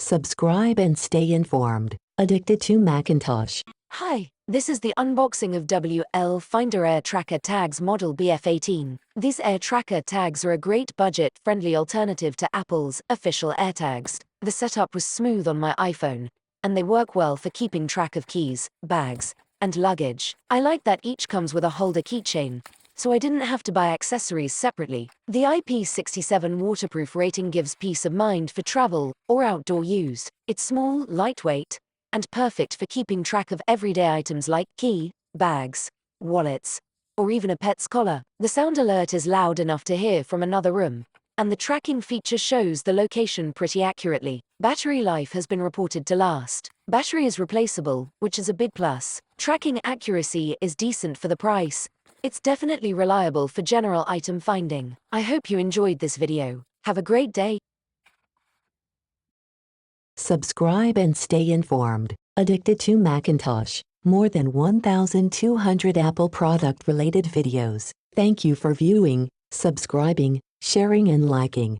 Subscribe and stay informed. Addicted to Macintosh. Hi, this is the unboxing of WL Finder Air Tracker Tags model BF18. These Air Tracker tags are a great budget-friendly alternative to Apple's official AirTags. The setup was smooth on my iPhone, and they work well for keeping track of keys, bags, and luggage. I like that each comes with a holder keychain, so I didn't have to buy accessories separately. The IP67 waterproof rating gives peace of mind for travel or outdoor use. It's small, lightweight, and perfect for keeping track of everyday items like key, bags, wallets, or even a pet's collar. The sound alert is loud enough to hear from another room, and the tracking feature shows the location pretty accurately. Battery life has been reported to last. Battery is replaceable, which is a big plus. Tracking accuracy is decent for the price. It's definitely reliable for general item finding. I hope you enjoyed this video. Have a great day. Subscribe and stay informed. Addicted to Macintosh. More than 1,200 Apple product-related videos. Thank you for viewing, subscribing, sharing and liking.